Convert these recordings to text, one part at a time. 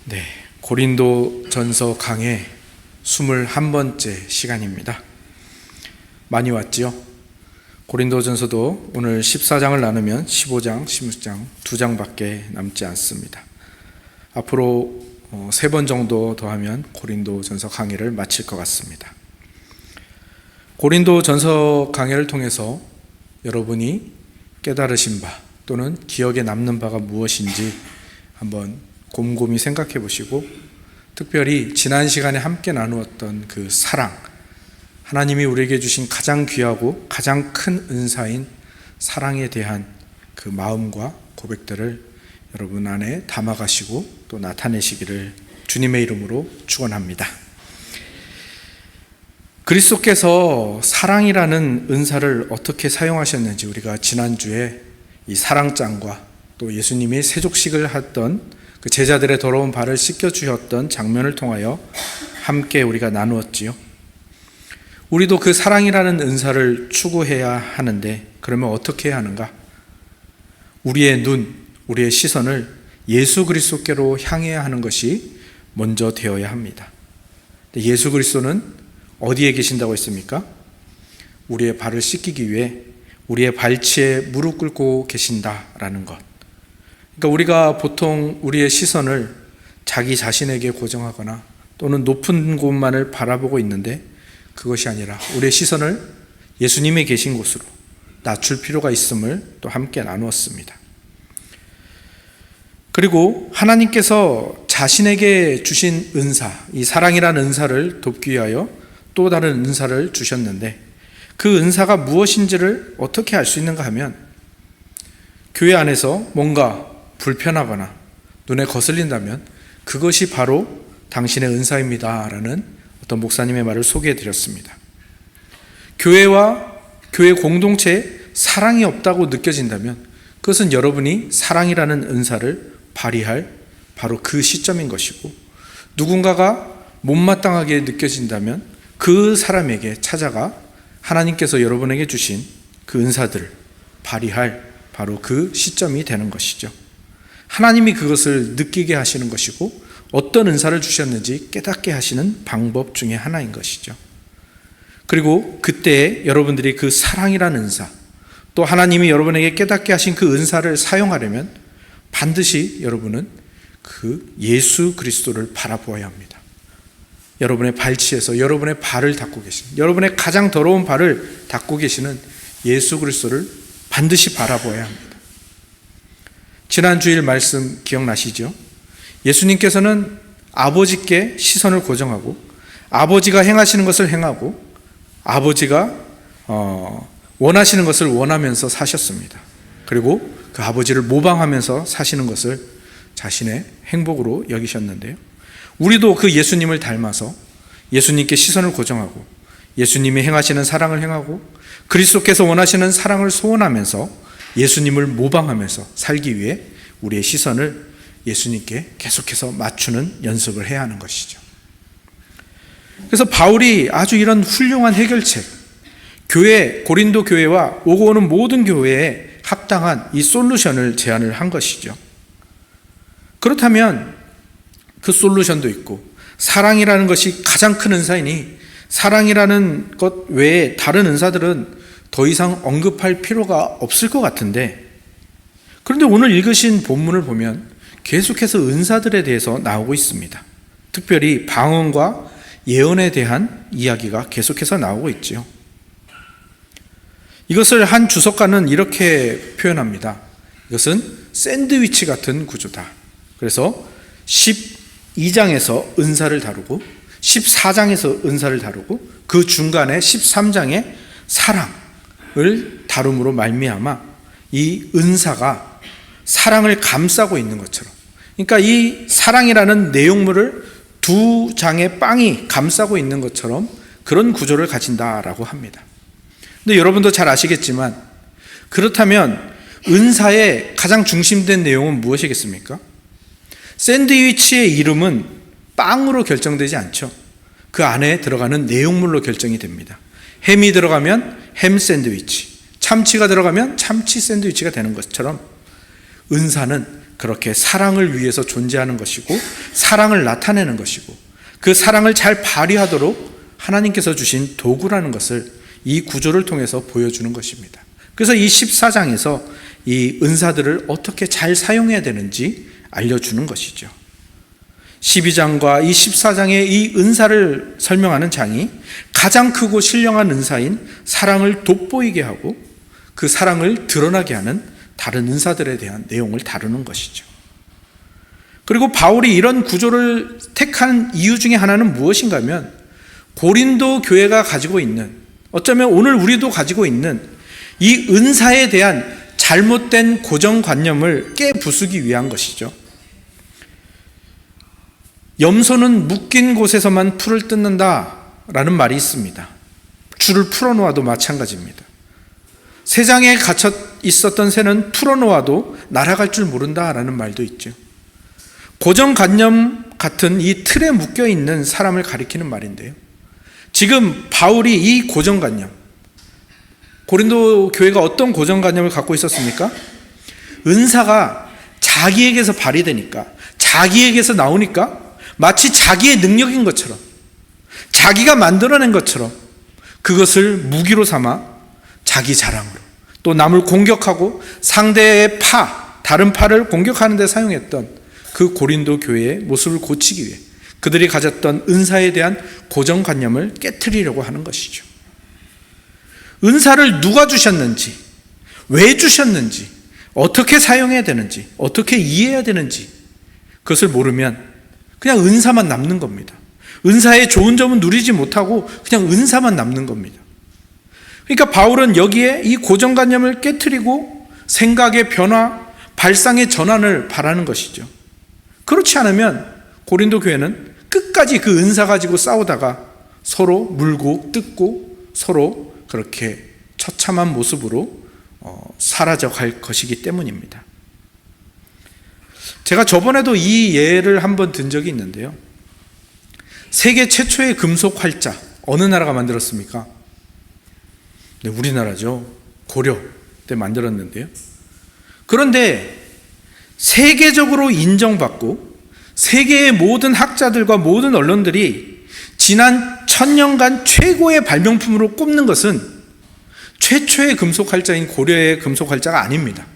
네, 고린도 전서 강의 21번째 시간입니다. 많이 왔지요? 고린도 전서도 오늘 14장을 나누면 15장, 16장, 2장밖에 남지 않습니다. 앞으로 3번 정도 더 하면 고린도 전서 강의를 마칠 것 같습니다. 고린도 전서 강의를 통해서 여러분이 깨달으신 바 또는 기억에 남는 바가 무엇인지 한번 곰곰이 생각해 보시고, 특별히 지난 시간에 함께 나누었던 그 사랑, 하나님이 우리에게 주신 가장 귀하고 가장 큰 은사인 사랑에 대한 그 마음과 고백들을 여러분 안에 담아가시고 또 나타내시기를 주님의 이름으로 축원합니다. 그리스도께서 사랑이라는 은사를 어떻게 사용하셨는지 우리가 지난주에 이 사랑장과 또 예수님이 세족식을 했던 그 제자들의 더러운 발을 씻겨주셨던 장면을 통하여 함께 우리가 나누었지요. 우리도 그 사랑이라는 은사를 추구해야 하는데, 그러면 어떻게 해야 하는가? 우리의 눈, 우리의 시선을 예수 그리스도께로 향해야 하는 것이 먼저 되어야 합니다. 예수 그리스도는 어디에 계신다고 했습니까? 우리의 발을 씻기기 위해 우리의 발치에 무릎 꿇고 계신다라는 것. 그러니까 우리가 보통 우리의 시선을 자기 자신에게 고정하거나 또는 높은 곳만을 바라보고 있는데, 그것이 아니라 우리의 시선을 예수님이 계신 곳으로 낮출 필요가 있음을 또 함께 나누었습니다. 그리고 하나님께서 자신에게 주신 은사, 이 사랑이라는 은사를 돕기 위하여 또 다른 은사를 주셨는데, 그 은사가 무엇인지를 어떻게 알 수 있는가 하면, 교회 안에서 뭔가 불편하거나 눈에 거슬린다면 그것이 바로 당신의 은사입니다 라는 어떤 목사님의 말을 소개해 드렸습니다. 교회와 교회 공동체에 사랑이 없다고 느껴진다면 그것은 여러분이 사랑이라는 은사를 발휘할 바로 그 시점인 것이고, 누군가가 못마땅하게 느껴진다면 그 사람에게 찾아가 하나님께서 여러분에게 주신 그 은사들을 발휘할 바로 그 시점이 되는 것이죠. 하나님이 그것을 느끼게 하시는 것이고, 어떤 은사를 주셨는지 깨닫게 하시는 방법 중에 하나인 것이죠. 그리고 그때 여러분들이 그 사랑이라는 은사, 또 하나님이 여러분에게 깨닫게 하신 그 은사를 사용하려면 반드시 여러분은 그 예수 그리스도를 바라보아야 합니다. 여러분의 발치에서 여러분의 발을 닦고 계시는, 여러분의 가장 더러운 발을 닦고 계시는 예수 그리스도를 반드시 바라보아야 합니다. 지난 주일 말씀 기억나시죠? 예수님께서는 아버지께 시선을 고정하고 아버지가 행하시는 것을 행하고 아버지가 원하시는 것을 원하면서 사셨습니다. 그리고 그 아버지를 모방하면서 사시는 것을 자신의 행복으로 여기셨는데요. 우리도 그 예수님을 닮아서 예수님께 시선을 고정하고 예수님이 행하시는 사랑을 행하고 그리스도께서 원하시는 사랑을 소원하면서 예수님을 모방하면서 살기 위해 우리의 시선을 예수님께 계속해서 맞추는 연습을 해야 하는 것이죠. 그래서 바울이 아주 이런 훌륭한 해결책, 교회, 고린도 교회와 오고 오는 모든 교회에 합당한 이 솔루션을 제안을 한 것이죠. 그렇다면 그 솔루션도 있고, 사랑이라는 것이 가장 큰 은사이니 사랑이라는 것 외에 다른 은사들은 더 이상 언급할 필요가 없을 것 같은데, 그런데 오늘 읽으신 본문을 보면 계속해서 은사들에 대해서 나오고 있습니다. 특별히 방언과 예언에 대한 이야기가 계속해서 나오고 있지요. 이것을 한 주석가는 이렇게 표현합니다. 이것은 샌드위치 같은 구조다. 그래서 12장에서 은사를 다루고 14장에서 은사를 다루고 그 중간에 13장에 사랑을 다룸으로 말미암아 이 은사가 사랑을 감싸고 있는 것처럼, 그러니까 이 사랑이라는 내용물을 두 장의 빵이 감싸고 있는 것처럼 그런 구조를 가진다라고 합니다. 근데 여러분도 잘 아시겠지만, 그렇다면 은사의 가장 중심된 내용은 무엇이겠습니까? 샌드위치의 이름은 빵으로 결정되지 않죠. 그 안에 들어가는 내용물로 결정이 됩니다. 햄이 들어가면 햄 샌드위치, 참치가 들어가면 참치 샌드위치가 되는 것처럼 은사는 그렇게 사랑을 위해서 존재하는 것이고 사랑을 나타내는 것이고 그 사랑을 잘 발휘하도록 하나님께서 주신 도구라는 것을 이 구조를 통해서 보여주는 것입니다. 그래서 이 14장에서 이 은사들을 어떻게 잘 사용해야 되는지 알려주는 것이죠. 12장과 이 14장의 이 은사를 설명하는 장이 가장 크고 신령한 은사인 사랑을 돋보이게 하고 그 사랑을 드러나게 하는 다른 은사들에 대한 내용을 다루는 것이죠. 그리고 바울이 이런 구조를 택한 이유 중에 하나는 무엇인가 하면 고린도 교회가 가지고 있는, 어쩌면 오늘 우리도 가지고 있는 이 은사에 대한 잘못된 고정관념을 깨부수기 위한 것이죠. 염소는 묶인 곳에서만 풀을 뜯는다 라는 말이 있습니다. 줄을 풀어놓아도 마찬가지입니다. 새장에 갇혀 있었던 새는 풀어놓아도 날아갈 줄 모른다 라는 말도 있죠. 고정관념 같은 이 틀에 묶여있는 사람을 가리키는 말인데요, 지금 바울이 이 고정관념, 고린도 교회가 어떤 고정관념을 갖고 있었습니까? 은사가 자기에게서 발휘되니까, 자기에게서 나오니까 마치 자기의 능력인 것처럼, 자기가 만들어낸 것처럼 그것을 무기로 삼아 자기 자랑으로, 또 남을 공격하고 상대의 다른 파를 공격하는 데 사용했던 그 고린도 교회의 모습을 고치기 위해 그들이 가졌던 은사에 대한 고정관념을 깨트리려고 하는 것이죠. 은사를 누가 주셨는지, 왜 주셨는지, 어떻게 사용해야 되는지, 어떻게 이해해야 되는지 그것을 모르면 그냥 은사만 남는 겁니다. 은사의 좋은 점은 누리지 못하고 그냥 은사만 남는 겁니다. 그러니까 바울은 여기에 이 고정관념을 깨트리고 생각의 변화, 발상의 전환을 바라는 것이죠. 그렇지 않으면 고린도 교회는 끝까지 그 은사 가지고 싸우다가 서로 물고 뜯고 서로 그렇게 처참한 모습으로 사라져갈 것이기 때문입니다. 제가 저번에도 이 예를 한번 든 적이 있는데요, 세계 최초의 금속 활자 어느 나라가 만들었습니까? 네, 우리나라죠. 고려 때 만들었는데요, 그런데 세계적으로 인정받고 세계의 모든 학자들과 모든 언론들이 지난 1000년간 최고의 발명품으로 꼽는 것은 최초의 금속 활자인 고려의 금속 활자가 아닙니다.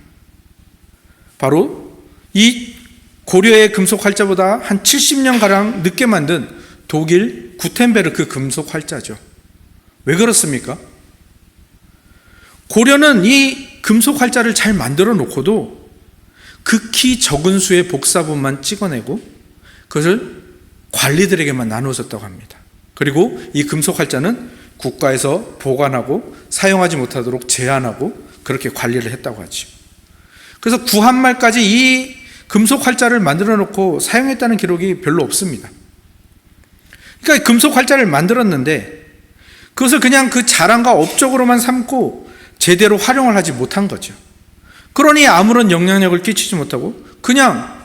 바로 이 고려의 금속 활자보다 한 70년가량 늦게 만든 독일 구텐베르크 금속 활자죠. 왜 그렇습니까? 고려는 이 금속 활자를 잘 만들어 놓고도 극히 적은 수의 복사본만 찍어내고 그것을 관리들에게만 나누어줬다고 합니다. 그리고 이 금속 활자는 국가에서 보관하고 사용하지 못하도록 제한하고 그렇게 관리를 했다고 하죠. 그래서 구한말까지 이 금속 활자를 만들어 놓고 사용했다는 기록이 별로 없습니다. 그러니까 금속 활자를 만들었는데 그것을 그냥 그 자랑과 업적으로만 삼고 제대로 활용을 하지 못한 거죠. 그러니 아무런 영향력을 끼치지 못하고 그냥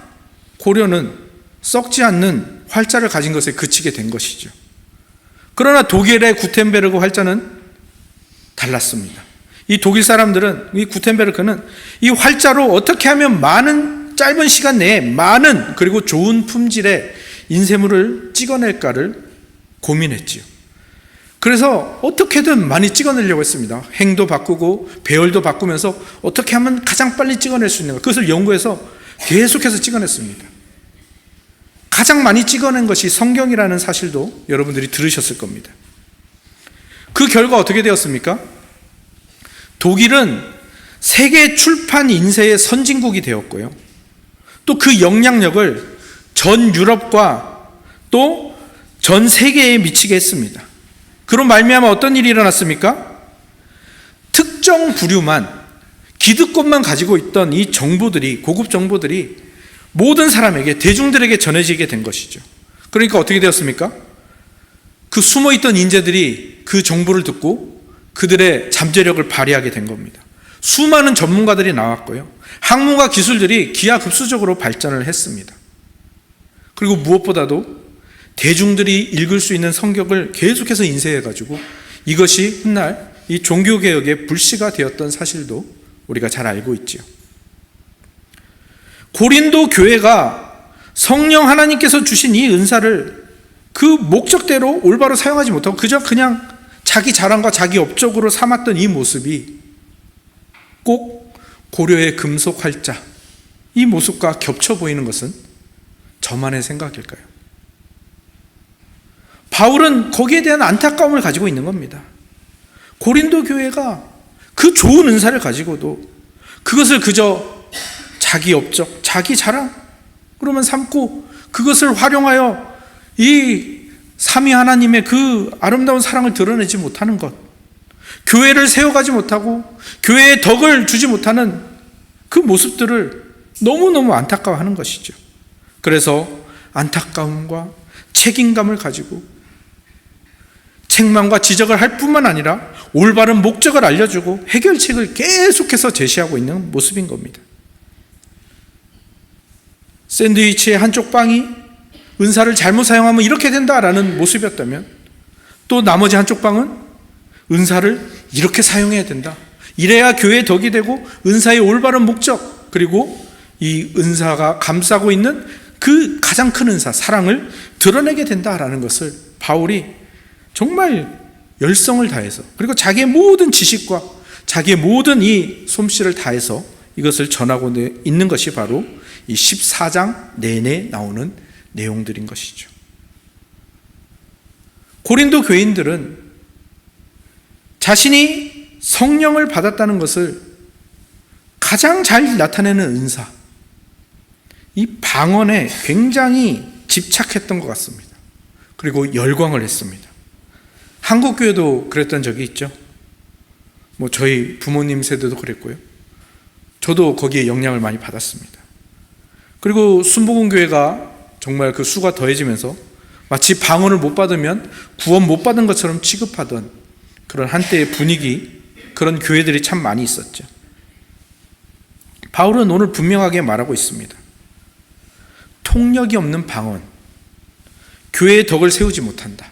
고려는 썩지 않는 활자를 가진 것에 그치게 된 것이죠. 그러나 독일의 구텐베르크 활자는 달랐습니다. 이 독일 사람들은, 이 구텐베르크는 이 활자로 어떻게 하면 많은 짧은 시간 내에 많은 그리고 좋은 품질의 인쇄물을 찍어낼까를 고민했지요. 그래서 어떻게든 많이 찍어내려고 했습니다. 행도 바꾸고 배열도 바꾸면서 어떻게 하면 가장 빨리 찍어낼 수 있는가, 그것을 연구해서 계속해서 찍어냈습니다. 가장 많이 찍어낸 것이 성경이라는 사실도 여러분들이 들으셨을 겁니다. 그 결과 어떻게 되었습니까? 독일은 세계 출판 인쇄의 선진국이 되었고요, 또 그 영향력을 전 유럽과 또 전 세계에 미치게 했습니다. 그로 말미암아 어떤 일이 일어났습니까? 특정 부류만, 기득권만 가지고 있던 이 정보들이, 고급 정보들이 모든 사람에게, 대중들에게 전해지게 된 것이죠. 그러니까 어떻게 되었습니까? 그 숨어있던 인재들이 그 정보를 듣고 그들의 잠재력을 발휘하게 된 겁니다. 수많은 전문가들이 나왔고요, 학문과 기술들이 기하급수적으로 발전을 했습니다. 그리고 무엇보다도 대중들이 읽을 수 있는 성경을 계속해서 인쇄해가지고 이것이 훗날 이 종교개혁의 불씨가 되었던 사실도 우리가 잘 알고 있지요. 고린도 교회가 성령 하나님께서 주신 이 은사를 그 목적대로 올바로 사용하지 못하고 그냥 자기 자랑과 자기 업적으로 삼았던 이 모습이 꼭 고려의 금속 활자, 이 모습과 겹쳐 보이는 것은 저만의 생각일까요? 바울은 거기에 대한 안타까움을 가지고 있는 겁니다. 고린도 교회가 그 좋은 은사를 가지고도 그것을 그저 자기 업적, 자기 자랑으로만 삼고 그것을 활용하여 이 삼위 하나님의 그 아름다운 사랑을 드러내지 못하는 것, 교회를 세워가지 못하고 교회에 덕을 주지 못하는 그 모습들을 너무너무 안타까워하는 것이죠. 그래서 안타까움과 책임감을 가지고 책망과 지적을 할 뿐만 아니라 올바른 목적을 알려주고 해결책을 계속해서 제시하고 있는 모습인 겁니다. 샌드위치의 한쪽 빵이 은사를 잘못 사용하면 이렇게 된다라는 모습이었다면, 또 나머지 한쪽 빵은 은사를 이렇게 사용해야 된다, 이래야 교회의 덕이 되고 은사의 올바른 목적, 그리고 이 은사가 감싸고 있는 그 가장 큰 은사, 사랑을 드러내게 된다라는 것을 바울이 정말 열성을 다해서, 그리고 자기의 모든 지식과 자기의 모든 이 솜씨를 다해서 이것을 전하고 있는 것이 바로 이 14장 내내 나오는 내용들인 것이죠. 고린도 교인들은 자신이 성령을 받았다는 것을 가장 잘 나타내는 은사, 이 방언에 굉장히 집착했던 것 같습니다. 그리고 열광을 했습니다. 한국교회도 그랬던 적이 있죠. 저희 부모님 세대도 그랬고요. 저도 거기에 영향을 많이 받았습니다. 그리고 순복음교회가 정말 그 수가 더해지면서 마치 방언을 못 받으면 구원 못 받은 것처럼 취급하던 그런 한때의 분위기, 그런 교회들이 참 많이 있었죠. 바울은 오늘 분명하게 말하고 있습니다. 통력이 없는 방언, 교회의 덕을 세우지 못한다.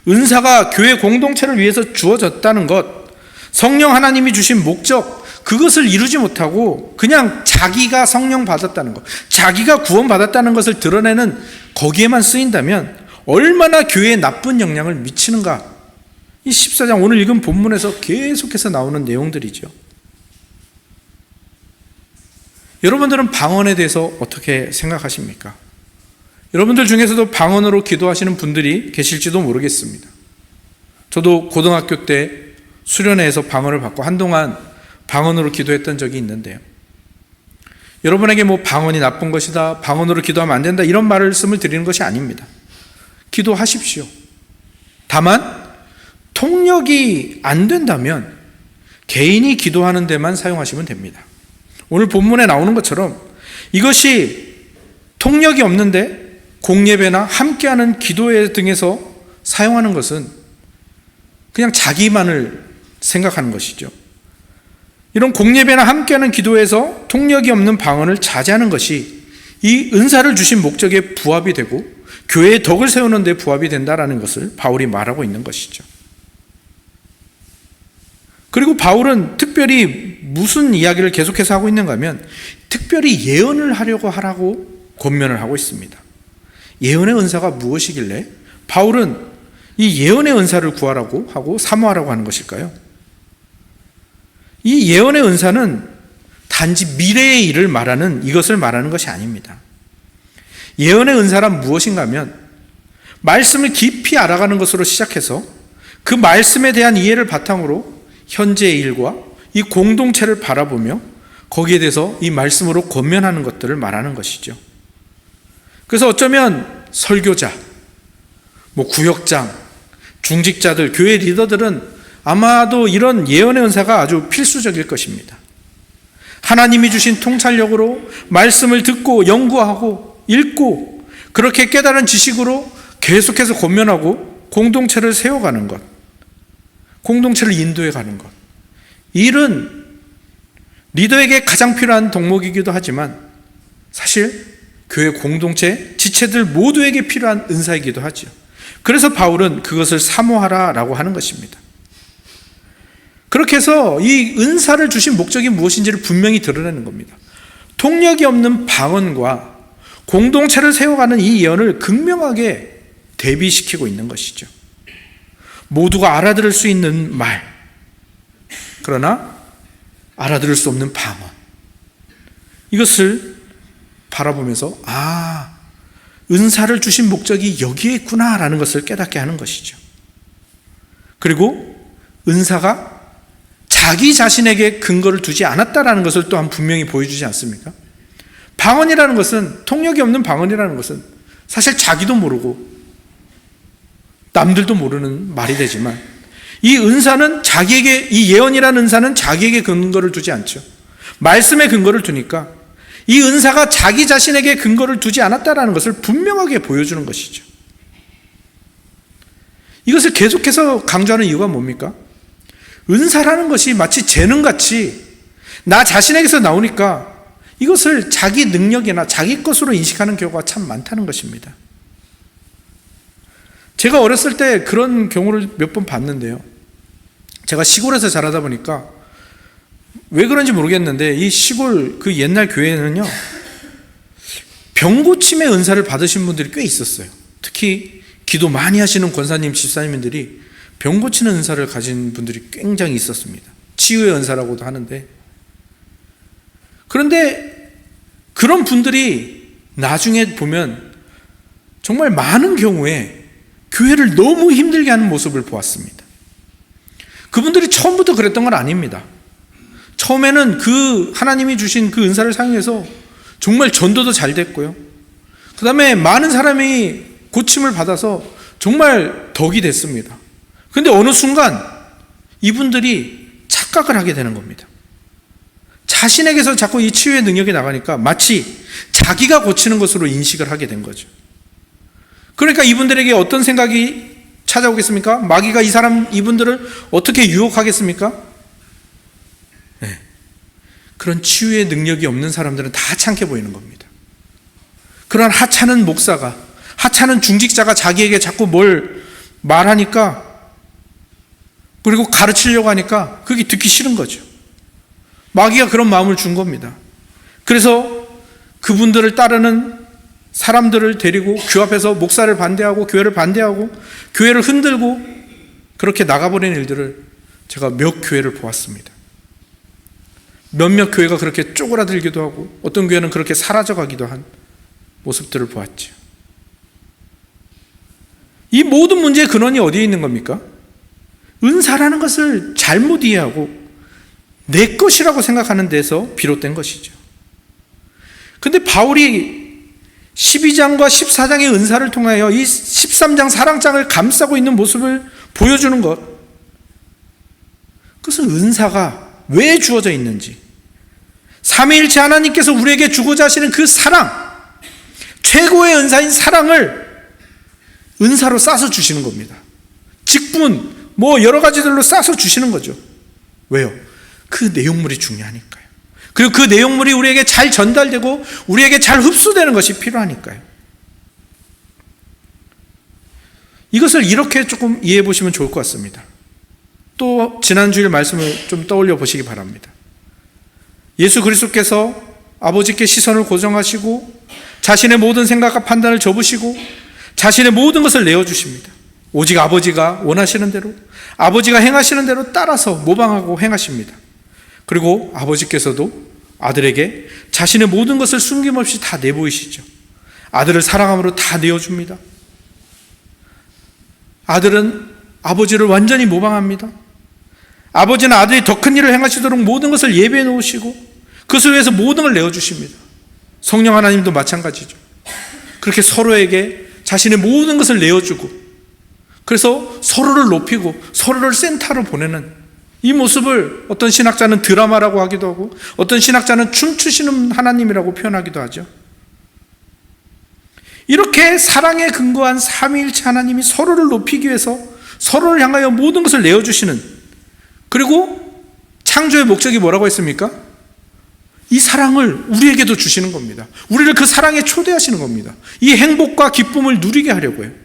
은사가 교회 공동체를 위해서 주어졌다는 것, 성령 하나님이 주신 목적, 그것을 이루지 못하고 그냥 자기가 성령 받았다는 것, 자기가 구원 받았다는 것을 드러내는 거기에만 쓰인다면 얼마나 교회에 나쁜 영향을 미치는가. 이 14장 오늘 읽은 본문에서 계속해서 나오는 내용들이죠. 여러분들은 방언에 대해서 어떻게 생각하십니까? 여러분들 중에서도 방언으로 기도하시는 분들이 계실지도 모르겠습니다. 저도 고등학교 때 수련회에서 방언을 받고 한동안 방언으로 기도했던 적이 있는데요. 여러분에게 방언이 나쁜 것이다, 방언으로 기도하면 안 된다, 이런 말씀을 드리는 것이 아닙니다. 기도하십시오. 다만 통력이 안 된다면 개인이 기도하는 데만 사용하시면 됩니다. 오늘 본문에 나오는 것처럼 이것이 통력이 없는데 공예배나 함께하는 기도회 등에서 사용하는 것은 그냥 자기만을 생각하는 것이죠. 이런 공예배나 함께하는 기도회에서 통력이 없는 방언을 자제하는 것이 이 은사를 주신 목적에 부합이 되고 교회의 덕을 세우는 데 부합이 된다는 것을 바울이 말하고 있는 것이죠. 그리고 바울은 특별히 무슨 이야기를 계속해서 하고 있는가 하면 특별히 예언을 하라고 권면을 하고 있습니다. 예언의 은사가 무엇이길래 바울은 이 예언의 은사를 구하라고 하고 사모하라고 하는 것일까요? 이 예언의 은사는 단지 미래의 일을 말하는, 이것을 말하는 것이 아닙니다. 예언의 은사란 무엇인가 하면 말씀을 깊이 알아가는 것으로 시작해서 그 말씀에 대한 이해를 바탕으로 현재의 일과 이 공동체를 바라보며 거기에 대해서 이 말씀으로 권면하는 것들을 말하는 것이죠. 그래서 어쩌면 설교자, 구역장, 중직자들, 교회 리더들은 아마도 이런 예언의 은사가 아주 필수적일 것입니다. 하나님이 주신 통찰력으로 말씀을 듣고 연구하고 읽고 그렇게 깨달은 지식으로 계속해서 권면하고 공동체를 세워가는 것, 공동체를 인도해 가는 것, 이 일은 리더에게 가장 필요한 덕목이기도 하지만 사실 교회 공동체 지체들 모두에게 필요한 은사이기도 하죠. 그래서 바울은 그것을 사모하라라고 하는 것입니다. 그렇게 해서 이 은사를 주신 목적이 무엇인지를 분명히 드러내는 겁니다. 통력이 없는 방언과 공동체를 세워가는 이 예언을 극명하게 대비시키고 있는 것이죠. 모두가 알아들을 수 있는 말, 그러나 알아들을 수 없는 방언, 이것을 바라보면서 은사를 주신 목적이 여기에 있구나라는 것을 깨닫게 하는 것이죠. 그리고 은사가 자기 자신에게 근거를 두지 않았다라는 것을 또한 분명히 보여주지 않습니까? 방언이라는 것은, 통력이 없는 방언이라는 것은 사실 자기도 모르고 남들도 모르는 말이 되지만, 이 은사는 자기에게, 이 예언이라는 은사는 자기에게 근거를 두지 않죠. 말씀에 근거를 두니까 이 은사가 자기 자신에게 근거를 두지 않았다라는 것을 분명하게 보여주는 것이죠. 이것을 계속해서 강조하는 이유가 뭡니까? 은사라는 것이 마치 재능같이 나 자신에게서 나오니까 이것을 자기 능력이나 자기 것으로 인식하는 경우가 참 많다는 것입니다. 제가 어렸을 때 그런 경우를 몇 번 봤는데요. 제가 시골에서 자라다 보니까 왜 그런지 모르겠는데 이 시골 그 옛날 교회는요, 병고침의 은사를 받으신 분들이 꽤 있었어요. 특히 기도 많이 하시는 권사님, 집사님들이 병 고치는 은사를 가진 분들이 굉장히 있었습니다. 치유의 은사라고도 하는데, 그런데 그런 분들이 나중에 보면 정말 많은 경우에 교회를 너무 힘들게 하는 모습을 보았습니다. 그분들이 처음부터 그랬던 건 아닙니다. 처음에는 그 하나님이 주신 그 은사를 사용해서 정말 전도도 잘 됐고요. 그 다음에 많은 사람이 고침을 받아서 정말 덕이 됐습니다. 그런데 어느 순간 이분들이 착각을 하게 되는 겁니다. 자신에게서 자꾸 이 치유의 능력이 나가니까 마치 자기가 고치는 것으로 인식을 하게 된 거죠. 그러니까 이분들에게 어떤 생각이 찾아오겠습니까? 마귀가 이분들을 어떻게 유혹하겠습니까? 네. 그런 치유의 능력이 없는 사람들은 다 하찮게 보이는 겁니다. 그런 하찮은 목사가, 하찮은 중직자가 자기에게 자꾸 뭘 말하니까, 그리고 가르치려고 하니까 그게 듣기 싫은 거죠. 마귀가 그런 마음을 준 겁니다. 그래서 그분들을 따르는 사람들을 데리고 교 앞에서 목사를 반대하고 교회를 반대하고 교회를 흔들고 그렇게 나가버리는 일들을 제가 몇 교회를 보았습니다. 몇몇 교회가 그렇게 쪼그라들기도 하고 어떤 교회는 그렇게 사라져가기도 한 모습들을 보았죠. 이 모든 문제의 근원이 어디에 있는 겁니까? 은사라는 것을 잘못 이해하고 내 것이라고 생각하는 데서 비롯된 것이죠. 근데 바울이 12장과 14장의 은사를 통하여 이 13장 사랑장을 감싸고 있는 모습을 보여주는 것, 그것은 은사가 왜 주어져 있는지, 삼위일체 하나님께서 우리에게 주고자 하시는 그 사랑, 최고의 은사인 사랑을 은사로 싸서 주시는 겁니다. 직분, 여러 가지들로 싸서 주시는 거죠. 왜요? 그 내용물이 중요하니까요. 그리고 그 내용물이 우리에게 잘 전달되고 우리에게 잘 흡수되는 것이 필요하니까요. 이것을 이렇게 조금 이해해 보시면 좋을 것 같습니다. 또 지난주일 말씀을 좀 떠올려 보시기 바랍니다. 예수 그리스도께서 아버지께 시선을 고정하시고 자신의 모든 생각과 판단을 접으시고 자신의 모든 것을 내어주십니다. 오직 아버지가 원하시는 대로, 아버지가 행하시는 대로 따라서 모방하고 행하십니다. 그리고 아버지께서도 아들에게 자신의 모든 것을 숨김없이 다 내보이시죠. 아들을 사랑함으로 다 내어줍니다. 아들은 아버지를 완전히 모방합니다. 아버지는 아들이 더 큰 일을 행하시도록 모든 것을 예배해 놓으시고 그것을 위해서 모든 걸 내어주십니다. 성령 하나님도 마찬가지죠. 그렇게 서로에게 자신의 모든 것을 내어주고, 그래서 서로를 높이고 서로를 센터로 보내는 이 모습을 어떤 신학자는 드라마라고 하기도 하고 어떤 신학자는 춤추시는 하나님이라고 표현하기도 하죠. 이렇게 사랑에 근거한 삼위일체 하나님이 서로를 높이기 위해서 서로를 향하여 모든 것을 내어주시는, 그리고 창조의 목적이 뭐라고 했습니까? 이 사랑을 우리에게도 주시는 겁니다. 우리를 그 사랑에 초대하시는 겁니다. 이 행복과 기쁨을 누리게 하려고요.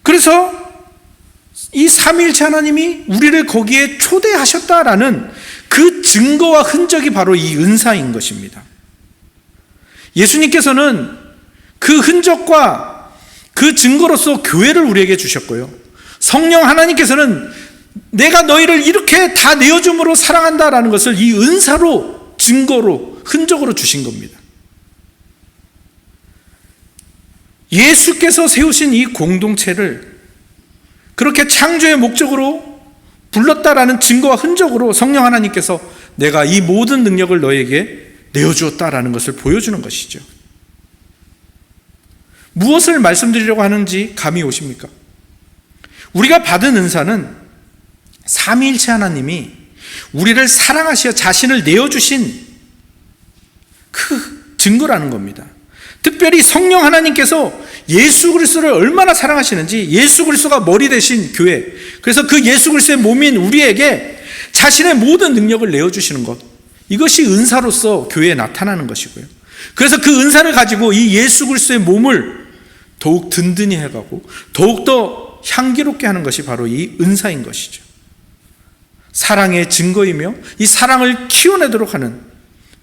그래서 이 삼위일체 하나님이 우리를 거기에 초대하셨다라는 그 증거와 흔적이 바로 이 은사인 것입니다. 예수님께서는 그 흔적과 그 증거로서 교회를 우리에게 주셨고요, 성령 하나님께서는 내가 너희를 이렇게 다 내어줌으로 사랑한다라는 것을 이 은사로, 증거로, 흔적으로 주신 겁니다. 예수께서 세우신 이 공동체를 그렇게 창조의 목적으로 불렀다라는 증거와 흔적으로 성령 하나님께서 내가 이 모든 능력을 너에게 내어주었다라는 것을 보여주는 것이죠. 무엇을 말씀드리려고 하는지 감이 오십니까? 우리가 받은 은사는 삼위일체 하나님이 우리를 사랑하시어 자신을 내어주신 그 증거라는 겁니다. 특별히 성령 하나님께서 예수 그리스도를 얼마나 사랑하시는지, 예수 그리스도가 머리 되신 교회, 그래서 그 예수 그리스도의 몸인 우리에게 자신의 모든 능력을 내어주시는 것, 이것이 은사로서 교회에 나타나는 것이고요, 그래서 그 은사를 가지고 이 예수 그리스도의 몸을 더욱 든든히 해가고 더욱더 향기롭게 하는 것이 바로 이 은사인 것이죠. 사랑의 증거이며 이 사랑을 키워내도록 하는,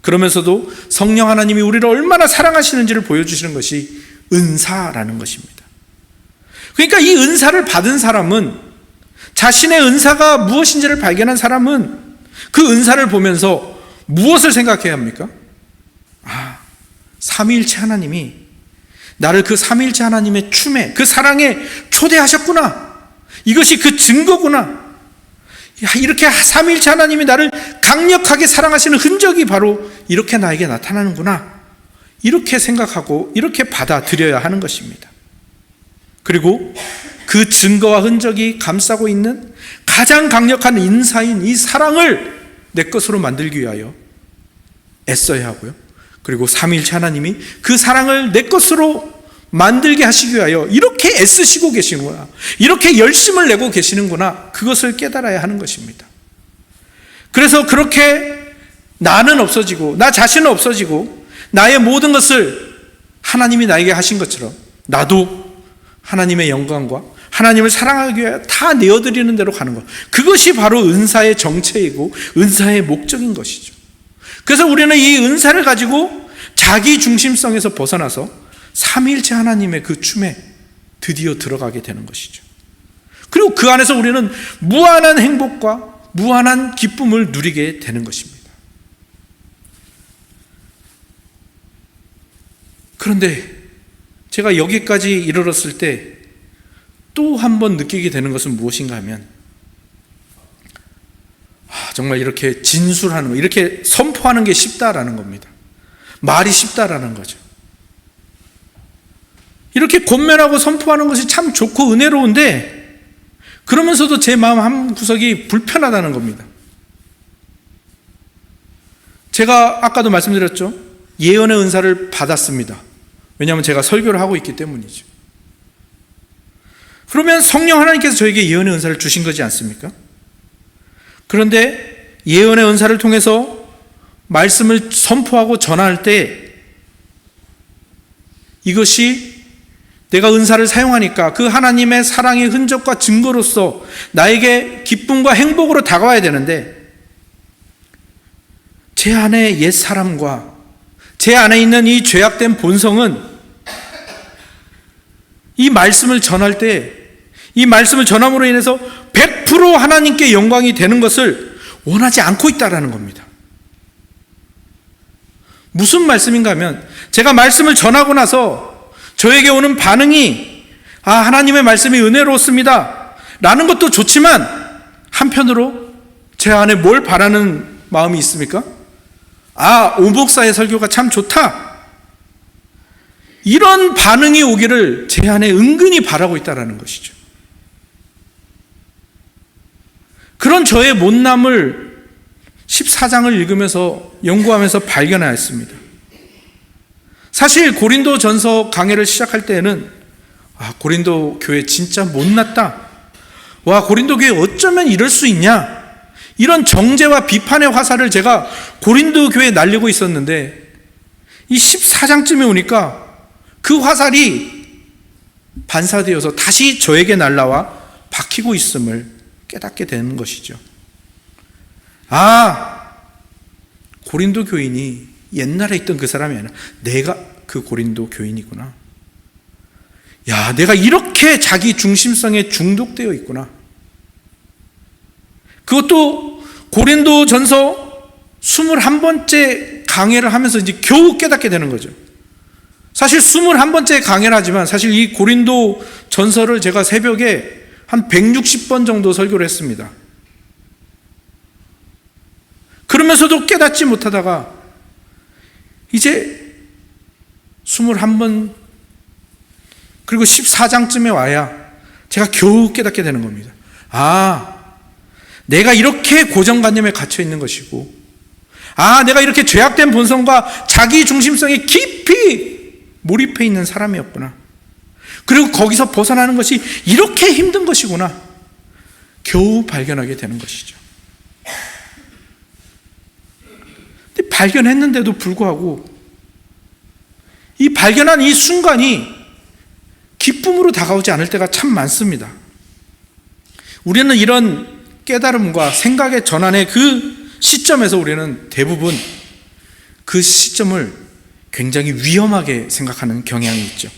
그러면서도 성령 하나님이 우리를 얼마나 사랑하시는지를 보여주시는 것이 은사라는 것입니다. 그러니까 이 은사를 받은 사람은, 자신의 은사가 무엇인지를 발견한 사람은 그 은사를 보면서 무엇을 생각해야 합니까? 삼위일체 하나님이 나를 그 삼위일체 하나님의 춤에, 그 사랑에 초대하셨구나, 이것이 그 증거구나, 이렇게 삼위일체 하나님이 나를 강력하게 사랑하시는 흔적이 바로 이렇게 나에게 나타나는구나, 이렇게 생각하고 이렇게 받아들여야 하는 것입니다. 그리고 그 증거와 흔적이 감싸고 있는 가장 강력한 인사인 이 사랑을 내 것으로 만들기 위하여 애써야 하고요, 그리고 삼위일체 하나님이 그 사랑을 내 것으로 만들게 하시기 위하여 이렇게 애쓰시고 계시는구나, 이렇게 열심을 내고 계시는구나, 그것을 깨달아야 하는 것입니다. 그래서 그렇게 나는 없어지고 나 자신은 없어지고 나의 모든 것을 하나님이 나에게 하신 것처럼 나도 하나님의 영광과 하나님을 사랑하기 위해 다 내어드리는 대로 가는 것, 그것이 바로 은사의 정체이고 은사의 목적인 것이죠. 그래서 우리는 이 은사를 가지고 자기 중심성에서 벗어나서 삼위일체 하나님의 그 춤에 드디어 들어가게 되는 것이죠. 그리고 그 안에서 우리는 무한한 행복과 무한한 기쁨을 누리게 되는 것입니다. 그런데 제가 여기까지 이르렀을 때 또 한 번 느끼게 되는 것은 무엇인가 하면, 정말 이렇게 진술하는 거, 이렇게 선포하는 게 쉽다라는 겁니다. 말이 쉽다라는 거죠. 이렇게 권면하고 선포하는 것이 참 좋고 은혜로운데, 그러면서도 제 마음 한 구석이 불편하다는 겁니다. 제가 아까도 말씀드렸죠, 예언의 은사를 받았습니다. 왜냐하면 제가 설교를 하고 있기 때문이죠. 그러면 성령 하나님께서 저에게 예언의 은사를 주신 거지 않습니까? 그런데 예언의 은사를 통해서 말씀을 선포하고 전할 때 이것이 내가 은사를 사용하니까 그 하나님의 사랑의 흔적과 증거로서 나에게 기쁨과 행복으로 다가와야 되는데, 제 안에 옛사람과 제 안에 있는 이 죄악된 본성은 이 말씀을 전할 때, 이 말씀을 전함으로 인해서 100% 하나님께 영광이 되는 것을 원하지 않고 있다는 겁니다. 무슨 말씀인가 하면, 제가 말씀을 전하고 나서 저에게 오는 반응이 하나님의 말씀이 은혜로웠습니다 라는 것도 좋지만, 한편으로 제 안에 뭘 바라는 마음이 있습니까? 오 목사의 설교가 참 좋다, 이런 반응이 오기를 제 안에 은근히 바라고 있다는 것이죠. 그런 저의 못남을 14장을 읽으면서 연구하면서 발견하였습니다. 사실 고린도 전서 강해를 시작할 때에는 고린도 교회 진짜 못났다, 고린도 교회 어쩌면 이럴 수 있냐, 이런 정죄와 비판의 화살을 제가 고린도 교회에 날리고 있었는데, 이 14장쯤에 오니까 그 화살이 반사되어서 다시 저에게 날라와 박히고 있음을 깨닫게 되는 것이죠. 고린도 교인이 옛날에 있던 그 사람이 아니라 내가 그 고린도 교인이구나. 야, 내가 이렇게 자기 중심성에 중독되어 있구나. 그것도 고린도 전서 21번째 강해를 하면서 이제 겨우 깨닫게 되는 거죠. 사실 21번째 강해를 하지만 사실 이 고린도 전서를 제가 새벽에 한 160번 정도 설교를 했습니다. 그러면서도 깨닫지 못하다가 이제 21번 그리고 14장쯤에 와야 제가 겨우 깨닫게 되는 겁니다. 아, 내가 이렇게 고정관념에 갇혀 있는 것이고, 아, 내가 이렇게 죄악된 본성과 자기 중심성에 깊이 몰입해 있는 사람이었구나. 그리고 거기서 벗어나는 것이 이렇게 힘든 것이구나. 겨우 발견하게 되는 것이죠. 근데 발견했는데도 불구하고 이 발견한 이 순간이 기쁨으로 다가오지 않을 때가 참 많습니다. 우리는 이런 깨달음과 생각의 전환의 그 시점에서 우리는 대부분 그 시점을 굉장히 위험하게 생각하는 경향이 있죠.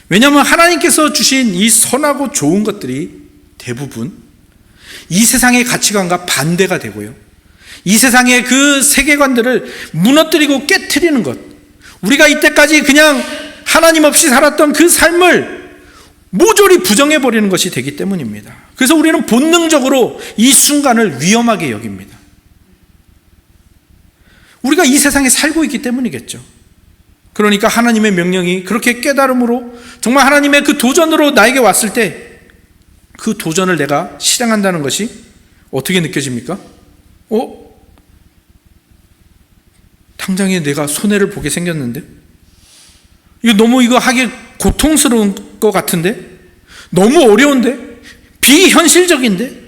왜냐하면 하나님께서 주신 이 선하고 좋은 것들이 대부분 이 세상의 가치관과 반대가 되고요, 이 세상의 그 세계관들을 무너뜨리고 깨트리는 것, 우리가 이때까지 그냥 하나님 없이 살았던 그 삶을 모조리 부정해버리는 것이 되기 때문입니다. 그래서 우리는 본능적으로 이 순간을 위험하게 여깁니다. 우리가 이 세상에 살고 있기 때문이겠죠. 그러니까 하나님의 명령이 그렇게 깨달음으로 정말 하나님의 그 도전으로 나에게 왔을 때 그 도전을 내가 실행한다는 것이 어떻게 느껴집니까? 당장에 내가 손해를 보게 생겼는데? 이거 하기 고통스러운 것 같은데? 너무 어려운데? 비현실적인데?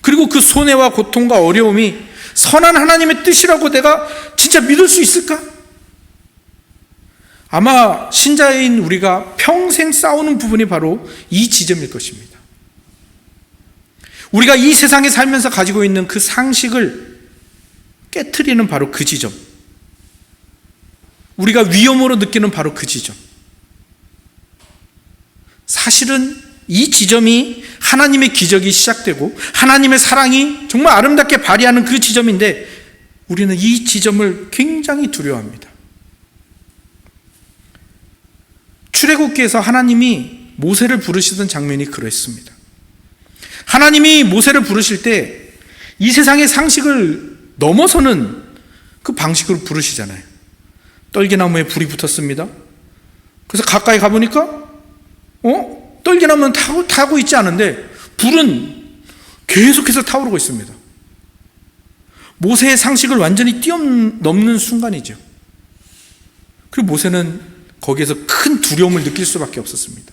그리고 그 손해와 고통과 어려움이 선한 하나님의 뜻이라고 내가 진짜 믿을 수 있을까? 아마 신자인 우리가 평생 싸우는 부분이 바로 이 지점일 것입니다. 우리가 이 세상에 살면서 가지고 있는 그 상식을 깨트리는 바로 그 지점, 우리가 위험으로 느끼는 바로 그 지점, 사실은 이 지점이 하나님의 기적이 시작되고 하나님의 사랑이 정말 아름답게 발휘하는 그 지점인데 우리는 이 지점을 굉장히 두려워합니다. 출애굽기에서 하나님이 모세를 부르시던 장면이 그랬습니다. 하나님이 모세를 부르실 때 이 세상의 상식을 넘어서는 그 방식으로 부르시잖아요. 떨기나무에 불이 붙었습니다. 그래서 가까이 가보니까 떨기나무는 타고 있지 않은데 불은 계속해서 타오르고 있습니다. 모세의 상식을 완전히 뛰어넘는 순간이죠. 그리고 모세는 거기에서 큰 두려움을 느낄 수밖에 없었습니다.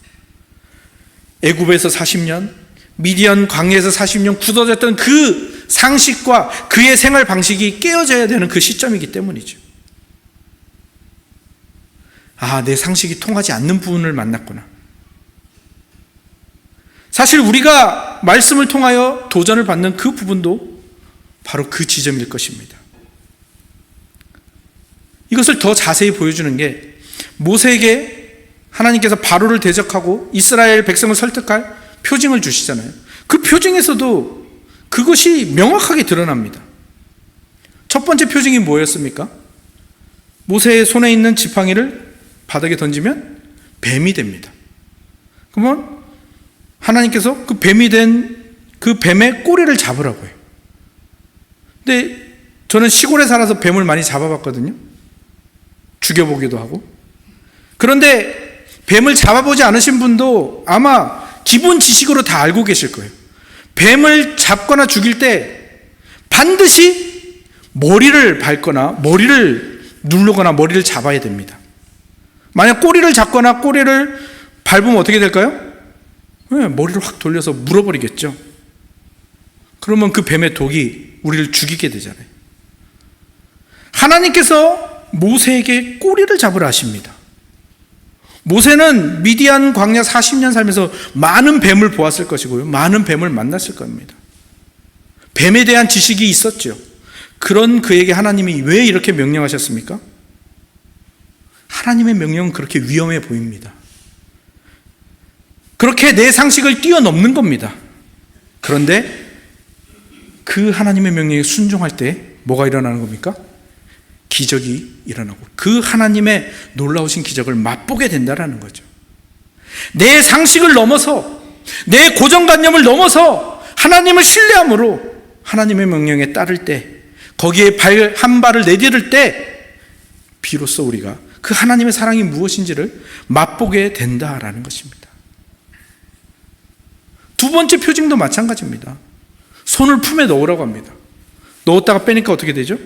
애굽에서 40년, 미디안 광야에서 40년 굳어졌던 그 상식과 그의 생활 방식이 깨어져야 되는 그 시점이기 때문이죠. 아, 내 상식이 통하지 않는 부분을 만났구나. 사실 우리가 말씀을 통하여 도전을 받는 그 부분도 바로 그 지점일 것입니다. 이것을 더 자세히 보여주는 게 모세에게 하나님께서 바로를 대적하고 이스라엘 백성을 설득할 표징을 주시잖아요. 그 표징에서도 그것이 명확하게 드러납니다. 첫 번째 표징이 뭐였습니까? 모세의 손에 있는 지팡이를 바닥에 던지면 뱀이 됩니다. 그러면 하나님께서 그 뱀이 된 그 뱀의 꼬리를 잡으라고 해요. 근데 저는 시골에 살아서 뱀을 많이 잡아봤거든요. 죽여보기도 하고. 그런데 뱀을 잡아보지 않으신 분도 아마 기본 지식으로 다 알고 계실 거예요. 뱀을 잡거나 죽일 때 반드시 머리를 밟거나 머리를 누르거나 머리를 잡아야 됩니다. 만약 꼬리를 잡거나 꼬리를 밟으면 어떻게 될까요? 머리를 확 돌려서 물어버리겠죠. 그러면 그 뱀의 독이 우리를 죽이게 되잖아요. 하나님께서 모세에게 꼬리를 잡으라 하십니다. 모세는 미디안 광야 40년 살면서 많은 뱀을 보았을 것이고요, 많은 뱀을 만났을 겁니다. 뱀에 대한 지식이 있었죠. 그런 그에게 하나님이 왜 이렇게 명령하셨습니까? 하나님의 명령은 그렇게 위험해 보입니다. 그렇게 내 상식을 뛰어넘는 겁니다. 그런데 그 하나님의 명령에 순종할 때 뭐가 일어나는 겁니까? 기적이 일어나고 그 하나님의 놀라우신 기적을 맛보게 된다는 거죠. 내 상식을 넘어서, 내 고정관념을 넘어서 하나님을 신뢰함으로 하나님의 명령에 따를 때, 거기에 한 발을 내디딜 때 비로소 우리가 그 하나님의 사랑이 무엇인지를 맛보게 된다라는 것입니다. 두 번째 표징도 마찬가지입니다. 손을 품에 넣으라고 합니다. 넣었다가 빼니까 어떻게 되죠?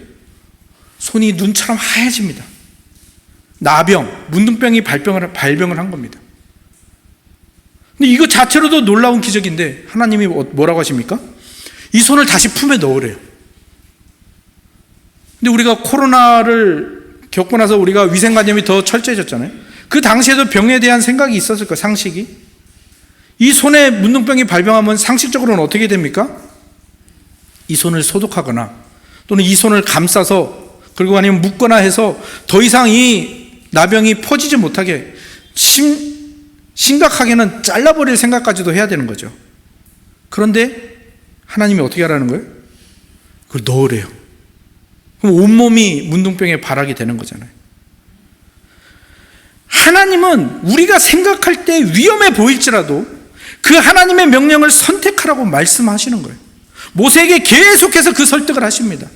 손이 눈처럼 하얘집니다. 나병, 문둥병이 발병을 한 겁니다. 근데 이거 자체로도 놀라운 기적인데 하나님이 뭐라고 하십니까? 이 손을 다시 품에 넣으래요. 근데 우리가 코로나를 겪고 나서 우리가 위생관념이 더 철저해졌잖아요. 그 당시에도 병에 대한 생각이 있었을 거예요. 상식이. 이 손에 문둥병이 발병하면 상식적으로는 어떻게 됩니까? 이 손을 소독하거나 또는 이 손을 감싸서 그리고 아니면 묶거나 해서 더 이상 이 나병이 퍼지지 못하게 심각하게는 잘라버릴 생각까지도 해야 되는 거죠. 그런데 하나님이 어떻게 하라는 거예요? 그걸 넣으래요. 그럼 온몸이 문둥병에 발하게 되는 거잖아요. 하나님은 우리가 생각할 때 위험해 보일지라도 그 하나님의 명령을 선택하라고 말씀하시는 거예요. 모세에게 계속해서 그 설득을 하십니다.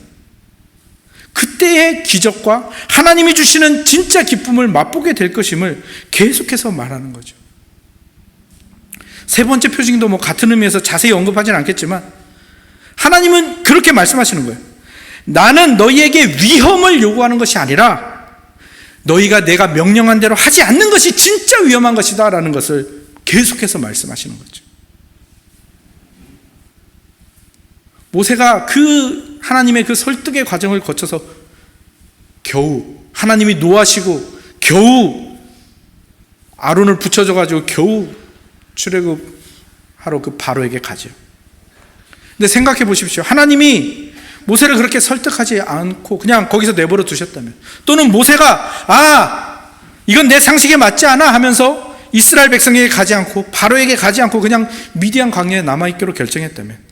그때의 기적과 하나님이 주시는 진짜 기쁨을 맛보게 될 것임을 계속해서 말하는 거죠. 세 번째 표징도 같은 의미에서 자세히 언급하지는 않겠지만 하나님은 그렇게 말씀하시는 거예요. 나는 너희에게 위험을 요구하는 것이 아니라 너희가 내가 명령한 대로 하지 않는 것이 진짜 위험한 것이다 라는 것을 계속해서 말씀하시는 거죠. 모세가 그 하나님의 그 설득의 과정을 거쳐서 겨우 하나님이 노하시고 겨우 아론을 붙여줘가지고 겨우 출애굽하러 그 바로에게 가죠. 근데 생각해 보십시오. 하나님이 모세를 그렇게 설득하지 않고 그냥 거기서 내버려 두셨다면, 또는 모세가 이건 내 상식에 맞지 않아 하면서 이스라엘 백성에게 가지 않고 바로에게 가지 않고 그냥 미디안 광야에 남아있기로 결정했다면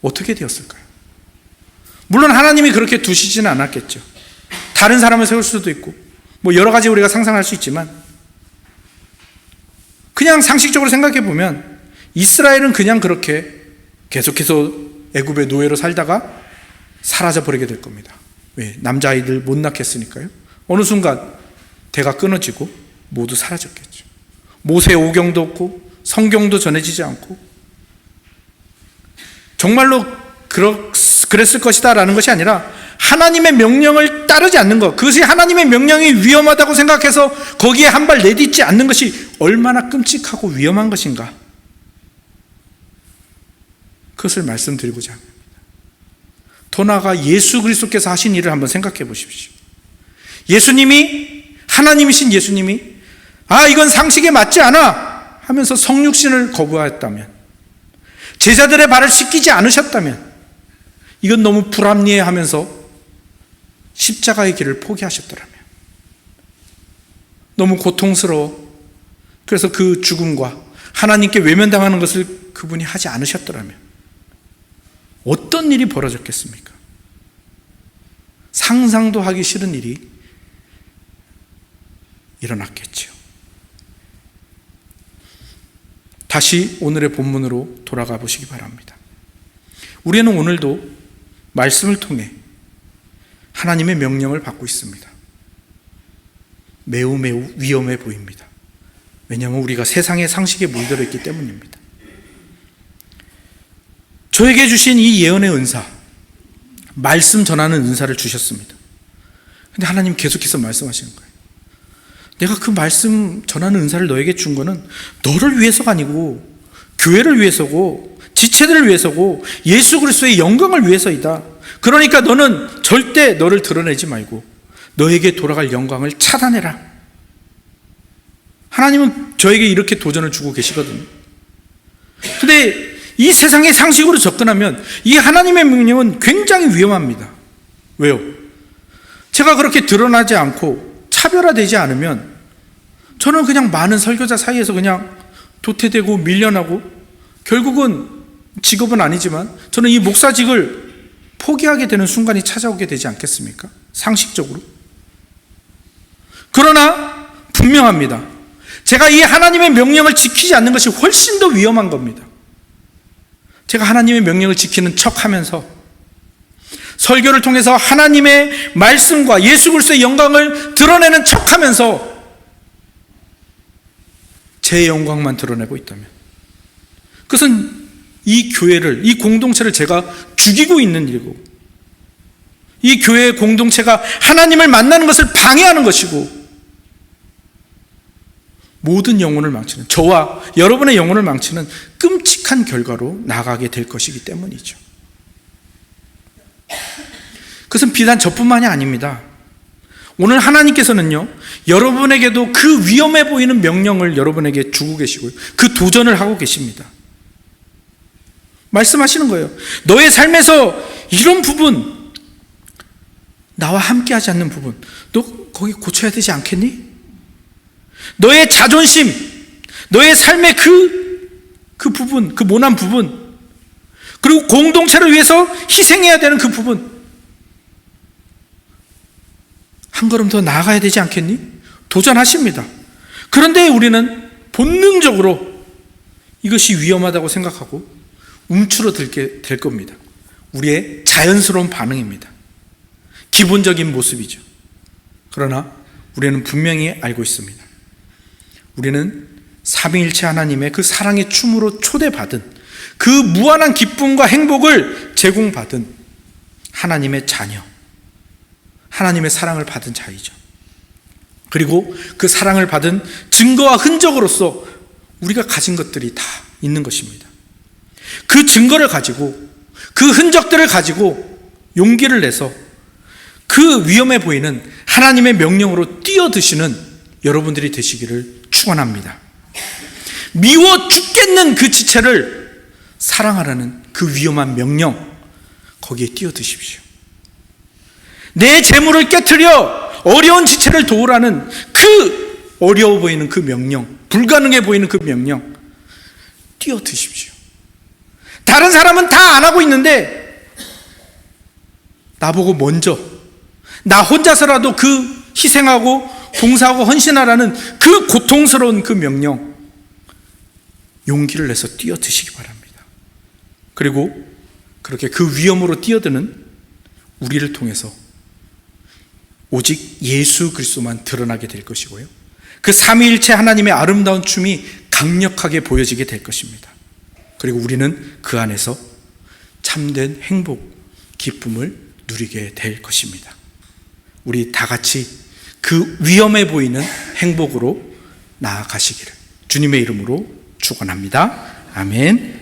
어떻게 되었을까요? 물론 하나님이 그렇게 두시지는 않았겠죠. 다른 사람을 세울 수도 있고 여러 가지 우리가 상상할 수 있지만 그냥 상식적으로 생각해 보면 이스라엘은 그냥 그렇게 계속해서 애굽의 노예로 살다가 사라져 버리게 될 겁니다. 왜? 남자아이들 못 낳겠으니까요. 어느 순간 대가 끊어지고 모두 사라졌겠죠. 모세 오경도 없고 성경도 전해지지 않고 정말로 그랬을 것이다 라는 것이 아니라 하나님의 명령을 따르지 않는 것, 그것이 하나님의 명령이 위험하다고 생각해서 거기에 한 발 내딛지 않는 것이 얼마나 끔찍하고 위험한 것인가, 그것을 말씀드리고자 합니다. 더 나아가 예수 그리스도께서 하신 일을 한번 생각해 보십시오. 예수님이, 하나님이신 예수님이 이건 상식에 맞지 않아 하면서 성육신을 거부하였다면, 제자들의 발을 씻기지 않으셨다면, 이건 너무 불합리해하면서 십자가의 길을 포기하셨더라면, 너무 고통스러워, 그래서 그 죽음과 하나님께 외면당하는 것을 그분이 하지 않으셨더라면 어떤 일이 벌어졌겠습니까? 상상도 하기 싫은 일이 일어났겠죠. 다시 오늘의 본문으로 돌아가 보시기 바랍니다. 우리는 오늘도 말씀을 통해 하나님의 명령을 받고 있습니다. 매우 위험해 보입니다. 왜냐하면 우리가 세상의 상식에 물들어 있기 때문입니다. 저에게 주신 이 예언의 은사, 말씀 전하는 은사를 주셨습니다. 근데 하나님 계속해서 말씀하시는 거예요. 내가 그 말씀 전하는 은사를 너에게 준 거는 너를 위해서가 아니고 교회를 위해서고 지체들을 위해서고 예수 그리스도의 영광을 위해서이다. 그러니까 너는 절대 너를 드러내지 말고 너에게 돌아갈 영광을 차단해라. 하나님은 저에게 이렇게 도전을 주고 계시거든요. 근데 이 세상의 상식으로 접근하면 이 하나님의 명령은 굉장히 위험합니다. 왜요? 제가 그렇게 드러나지 않고 차별화되지 않으면 저는 그냥 많은 설교자 사이에서 그냥 도태되고 밀려나고 결국은 직업은 아니지만 저는 이 목사직을 포기하게 되는 순간이 찾아오게 되지 않겠습니까? 상식적으로. 그러나 분명합니다. 제가 이 하나님의 명령을 지키지 않는 것이 훨씬 더 위험한 겁니다. 제가 하나님의 명령을 지키는 척하면서 설교를 통해서 하나님의 말씀과 예수 그리스도의 영광을 드러내는 척하면서 제 영광만 드러내고 있다면 그것은 이 교회를, 이 공동체를 제가 죽이고 있는 일이고 이 교회의 공동체가 하나님을 만나는 것을 방해하는 것이고 모든 영혼을 망치는, 저와 여러분의 영혼을 망치는 끔찍한 결과로 나가게 될 것이기 때문이죠. 그것은 비단 저뿐만이 아닙니다. 오늘 하나님께서는요, 여러분에게도 그 위험해 보이는 명령을 여러분에게 주고 계시고요, 그 도전을 하고 계십니다. 말씀하시는 거예요. 너의 삶에서 이런 부분, 나와 함께 하지 않는 부분, 너 거기 고쳐야 되지 않겠니? 너의 자존심, 너의 삶의 그 부분, 그 모난 부분, 그리고 공동체를 위해서 희생해야 되는 그 부분, 한 걸음 더 나아가야 되지 않겠니? 도전하십니다. 그런데 우리는 본능적으로 이것이 위험하다고 생각하고 움츠러들게 될 겁니다. 우리의 자연스러운 반응입니다. 기본적인 모습이죠. 그러나 우리는 분명히 알고 있습니다. 우리는 삼위일체 하나님의 그 사랑의 춤으로 초대받은, 그 무한한 기쁨과 행복을 제공받은 하나님의 자녀, 하나님의 사랑을 받은 자이죠. 그리고 그 사랑을 받은 증거와 흔적으로서 우리가 가진 것들이 다 있는 것입니다. 그 증거를 가지고, 그 흔적들을 가지고 용기를 내서 그 위험해 보이는 하나님의 명령으로 뛰어드시는 여러분들이 되시기를 축원합니다. 미워 죽겠는 그 지체를 사랑하라는 그 위험한 명령, 거기에 뛰어드십시오. 내 재물을 깨트려 어려운 지체를 도우라는 그 어려워 보이는 그 명령, 불가능해 보이는 그 명령, 뛰어드십시오. 다른 사람은 다 안 하고 있는데 나보고 먼저, 나 혼자서라도 그 희생하고 봉사하고 헌신하라는 그 고통스러운 그 명령, 용기를 내서 뛰어드시기 바랍니다. 그리고 그렇게 그 위험으로 뛰어드는 우리를 통해서 오직 예수 그리스도만 드러나게 될 것이고요, 그 삼위일체 하나님의 아름다운 춤이 강력하게 보여지게 될 것입니다. 그리고 우리는 그 안에서 참된 행복, 기쁨을 누리게 될 것입니다. 우리 다 같이 그 위험해 보이는 행복으로 나아가시기를 주님의 이름으로 축원합니다. 아멘.